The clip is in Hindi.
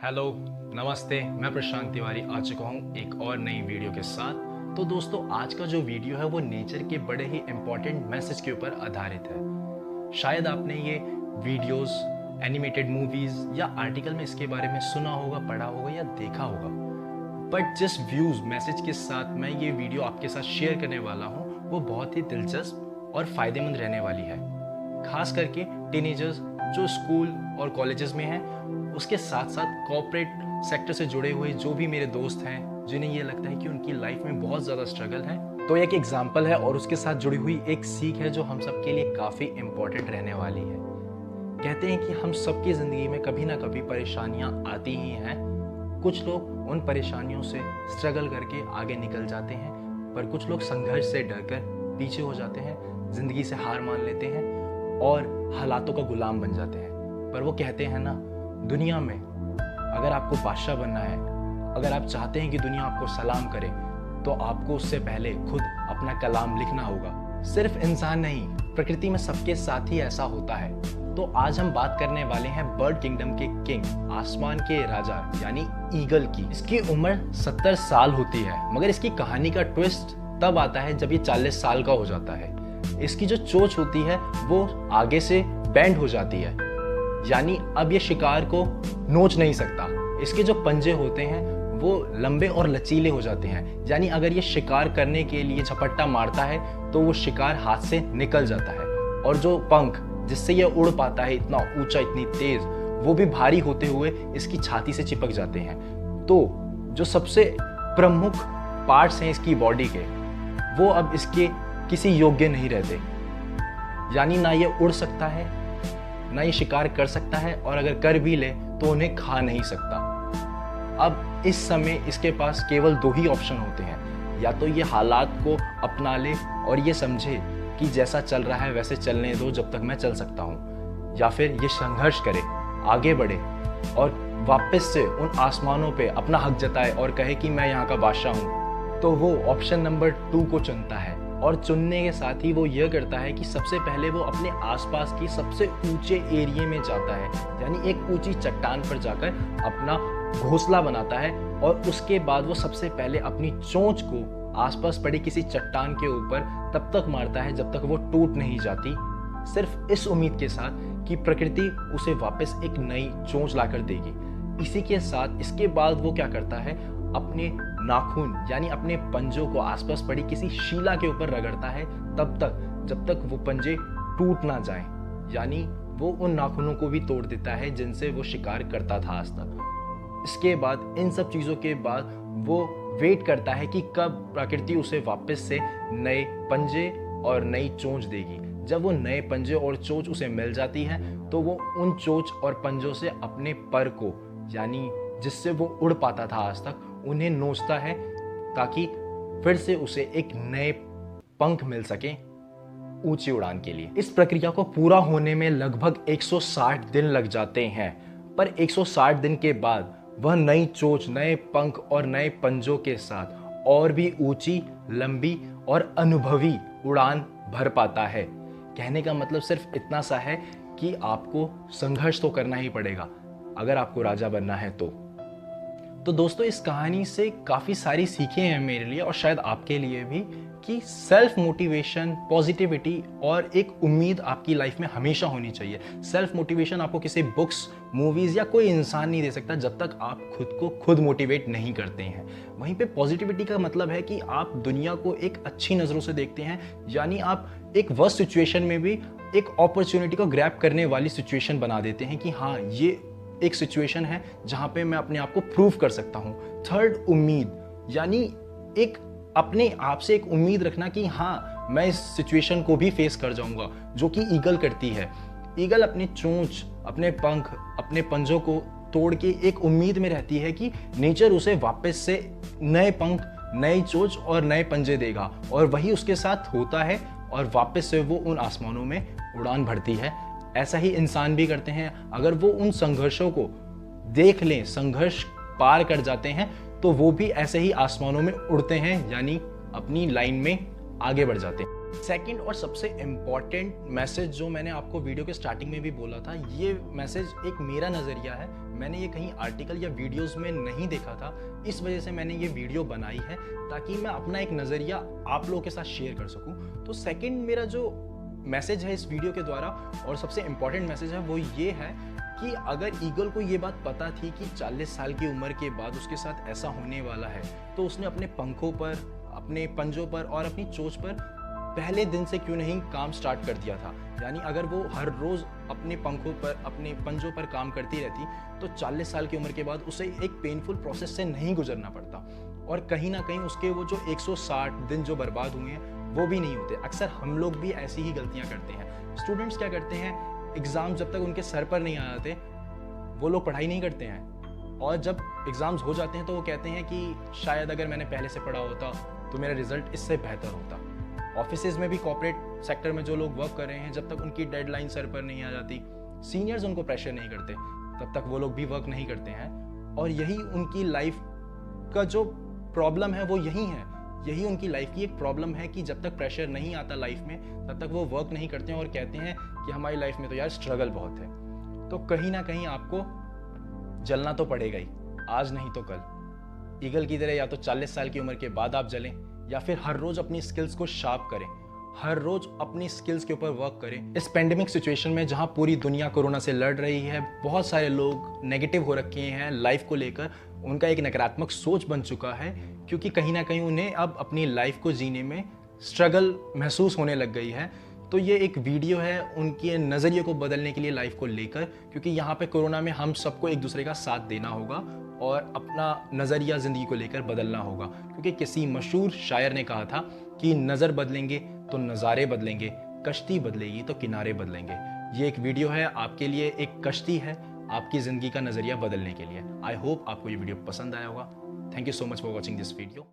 हेलो, नमस्ते। मैं प्रशांत तिवारी आ चुका हूँ एक और नई वीडियो के साथ। तो दोस्तों, आज का जो वीडियो है वो नेचर के बड़े ही इम्पोर्टेंट मैसेज के ऊपर आधारित है। शायद आपने ये वीडियोस, एनिमेटेड मूवीज या आर्टिकल में इसके बारे में सुना होगा, पढ़ा होगा या देखा होगा, बट जिस व्यूज मैसेज के साथ मैं ये वीडियो आपके साथ शेयर करने वाला हूँ वो बहुत ही दिलचस्प और फायदेमंद रहने वाली है। खास करके टीनेजर्स जो स्कूल और कॉलेजेस में हैं, उसके साथ साथ कॉर्पोरेट सेक्टर से जुड़े हुए जो भी मेरे दोस्त हैं जिन्हें ये लगता है कि उनकी लाइफ में बहुत ज़्यादा स्ट्रगल है। तो एक एग्जाम्पल है और उसके साथ जुड़ी हुई एक सीख है जो हम सब के लिए काफ़ी इम्पोर्टेंट रहने वाली है। कहते हैं कि हम सबकी ज़िंदगी में कभी ना कभी परेशानियाँ आती ही हैं। कुछ लोग उन परेशानियों से स्ट्रगल करके आगे निकल जाते हैं, पर कुछ लोग संघर्ष से डरकर पीछे हो जाते हैं, ज़िंदगी से हार मान लेते हैं और हालातों का गुलाम बन जाते हैं। पर वो कहते हैं ना, दुनिया में अगर आपको बादशाह बनना है, अगर आप चाहते हैं कि दुनिया आपको सलाम करे, तो आपको उससे पहले खुद अपना कलाम लिखना होगा। सिर्फ इंसान नहीं, प्रकृति में सबके साथ ही ऐसा होता है। तो आज हम बात करने वाले हैं बर्ड किंगडम के किंग, आसमान के राजा यानी ईगल की। इसकी उम्र 70 साल होती है, मगर इसकी कहानी का ट्विस्ट तब आता है जब ये 40 साल का हो जाता है। इसकी जो चोंच होती है वो आगे से बेंड हो जाती है, यानी अब ये शिकार को नोच नहीं सकता। इसके जो पंजे होते हैं वो लंबे और लचीले हो जाते हैं, यानी अगर ये शिकार करने के लिए झपट्टा मारता है तो वो शिकार हाथ से निकल जाता है। और जो पंख जिससे ये उड़ पाता है इतना ऊंचा, इतनी तेज, वो भी भारी होते हुए इसकी छाती से चिपक जाते हैं। तो जो सबसे प्रमुख पार्ट्स हैं इसकी बॉडी के, वो अब इसके किसी योग्य नहीं रहते, यानी ना ये उड़ सकता है, ना ये शिकार कर सकता है, और अगर कर भी ले तो उन्हें खा नहीं सकता। अब इस समय इसके पास केवल 2 ही ऑप्शन होते हैं, या तो ये हालात को अपना ले और ये समझे कि जैसा चल रहा है वैसे चलने दो जब तक मैं चल सकता हूँ, या फिर ये संघर्ष करे, आगे बढ़े और वापस से उन आसमानों पे अपना हक जताए और कहे कि मैं यहाँ का बादशाह हूँ। तो वो ऑप्शन नंबर 2 को चुनता है, और चुनने के साथ ही वो यह करता है कि सबसे पहले वो अपने आसपास की सबसे ऊंचे एरिया में जाता है, यानी एक ऊंची चट्टान पर जाकर अपना घोंसला बनाता है, और उसके बाद वो सबसे पहले अपनी चोंच को आसपास पड़ी किसी चट्टान के ऊपर तब तक मारता है जब तक वो टूट नहीं जाती, सिर्फ इस उम्मीद के साथ कि प्रकृति उसे वापस एक नई चोंच लाकर देगी। इसी के साथ इसके बाद वो क्या करता है, अपने नाखून यानी अपने पंजों को आसपास पड़ी किसी शिला के ऊपर रगड़ता है तब तक जब तक वो पंजे टूट ना जाएं, यानी वो उन नाखूनों को भी तोड़ देता है जिनसे वो शिकार करता था आज तक। इसके बाद इन सब चीज़ों के बाद वो वेट करता है कि कब प्रकृति उसे वापस से नए पंजे और नई चोंच देगी। जब वो नए पंजे और चोंच उसे मिल जाती है तो वो उन चोंच और पंजों से अपने पर को, यानी जिससे वो उड़ पाता था आज तक, उन्हें नोचता है ताकि फिर से उसे एक नए पंख मिल सके ऊंची उड़ान के लिए। इस प्रक्रिया को पूरा होने में लगभग 160 दिन लग जाते हैं, पर 160 दिन के बाद वह नई चोंच, नए पंख और नए पंजों के साथ और भी ऊंची, लंबी और अनुभवी उड़ान भर पाता है। कहने का मतलब सिर्फ इतना सा है कि आपको संघर्ष तो करना ही पड़ेगा अगर आपको राजा बनना है तो दोस्तों, इस कहानी से काफ़ी सारी सीखें हैं मेरे लिए और शायद आपके लिए भी, कि सेल्फ मोटिवेशन, पॉजिटिविटी और एक उम्मीद आपकी लाइफ में हमेशा होनी चाहिए। सेल्फ मोटिवेशन आपको किसी बुक्स, मूवीज़ या कोई इंसान नहीं दे सकता जब तक आप खुद को खुद मोटिवेट नहीं करते हैं। वहीं पे पॉजिटिविटी का मतलब है कि आप दुनिया को एक अच्छी नज़रों से देखते हैं, यानी आप एक वर्स्ट सिचुएशन में भी एक अपॉर्चुनिटी को ग्रैब करने वाली सिचुएशन बना देते हैं कि हाँ, ये एक सिचुएशन है जहाँ पे मैं अपने आप को प्रूव कर सकता हूँ। थर्ड, उम्मीद, यानी एक अपने आप से एक उम्मीद रखना कि हाँ, मैं इस सिचुएशन को भी फेस कर जाऊंगा, जो कि ईगल करती है। ईगल अपनी चोंच, अपने पंख, अपने पंजों को तोड़ के एक उम्मीद में रहती है कि नेचर उसे वापस से नए पंख, नई चोंच और नए पंजे देगा, और वही उसके साथ होता है और वापस से वो उन आसमानों में उड़ान भरती है। ऐसा ही इंसान भी करते हैं। अगर वो उन संघर्षों को देख लें, संघर्ष पार कर जाते हैं, तो वो भी ऐसे ही आसमानों में उड़ते हैं, यानी अपनी लाइन में आगे बढ़ जाते हैं। सेकंड और सबसे इम्पॉर्टेंट मैसेज जो मैंने आपको वीडियो के स्टार्टिंग में भी बोला था, ये मैसेज एक मेरा नज़रिया है। मैंने ये कहीं आर्टिकल या वीडियोस में नहीं देखा था, इस वजह से मैंने ये वीडियो बनाई है ताकि मैं अपना एक नज़रिया आप लोगों के साथ शेयर कर सकूं। तो सेकंड मेरा जो मैसेज है इस वीडियो के द्वारा और सबसे इम्पॉर्टेंट मैसेज है वो ये है कि अगर ईगल को ये बात पता थी कि 40 साल की उम्र के बाद उसके साथ ऐसा होने वाला है, तो उसने अपने पंखों पर, अपने पंजों पर और अपनी चोंच पर पहले दिन से क्यों नहीं काम स्टार्ट कर दिया था। यानी अगर वो हर रोज अपने पंखों पर, अपने पंजों पर काम करती रहती तो 40 साल की उम्र के बाद उसे एक पेनफुल प्रोसेस से नहीं गुजरना पड़ता और कहीं ना कहीं उसके वो जो 160 दिन जो बर्बाद हुए हैं वो भी नहीं होते। अक्सर हम लोग भी ऐसी ही गलतियां करते हैं। स्टूडेंट्स क्या करते हैं, एग्जाम जब तक उनके सर पर नहीं आ जाते वो लोग पढ़ाई नहीं करते हैं, और जब एग्जाम्स हो जाते हैं तो वो कहते हैं कि शायद अगर मैंने पहले से पढ़ा होता तो मेरा रिजल्ट इससे बेहतर होता। ऑफिसेज में भी, कॉर्पोरेट सेक्टर में जो लोग वर्क कर रहे हैं, जब तक उनकी डेडलाइन सर पर नहीं आ जाती, सीनियर्स उनको प्रेशर नहीं करते, तब तक वो लोग भी वर्क नहीं करते हैं। और यही उनकी लाइफ का जो प्रॉब्लम है वो यही है, यही उनकी लाइफ की एक प्रॉब्लम है कि जब तक प्रेशर नहीं आता लाइफ में तब तक वो वर्क नहीं करते हैं और कहते हैं कि हमारी लाइफ में तो यार स्ट्रगल बहुत है। तो कहीं ना कहीं आपको जलना तो पड़ेगा ही, आज नहीं तो कल। ईगल की तरह या तो 40 साल की उम्र के बाद आप जलें या फिर हर रोज अपनी स्किल्स को शार्प करें, हर रोज अपनी स्किल्स के ऊपर वर्क करें। इस पेंडेमिक सिचुएशन में जहां पूरी दुनिया कोरोना से लड़ रही है, बहुत सारे लोग नेगेटिव हो रखे हैं लाइफ को लेकर, उनका एक नकारात्मक सोच बन चुका है क्योंकि कहीं ना कहीं उन्हें अब अपनी लाइफ को जीने में स्ट्रगल महसूस होने लग गई है। तो ये एक वीडियो है उनके नज़रिए को बदलने के लिए लाइफ को लेकर, क्योंकि यहाँ पे कोरोना में हम सबको एक दूसरे का साथ देना होगा और अपना नज़रिया ज़िंदगी को लेकर बदलना होगा। क्योंकि किसी मशहूर शायर ने कहा था कि नज़र बदलेंगे तो नज़ारे बदलेंगे, कश्ती बदलेगी तो किनारे बदलेंगे। ये एक वीडियो है आपके लिए, एक कश्ती है आपकी ज़िंदगी का नज़रिया बदलने के लिए। आई होप आपको ये वीडियो पसंद आया होगा। Thank you so much for watching this video.